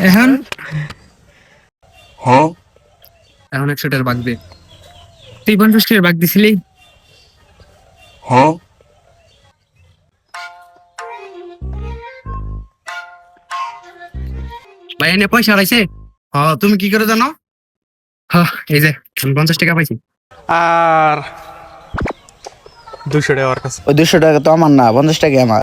এখন হ্যাঁ এখন 100 টাকার বাগ দে। তুই 50 টাকার বাগ দিছিলি। হ্যাঁ ভাই এনে পয়সা আড়াইছে। হ্যাঁ তুমি কি করে জানো? হ্যাঁ এই যে আমি 50 টাকা পাইছি। আর 200 টাকা ওর কাছে। ওই 200 টাকা তো আমার না, 50 টাকা আমার।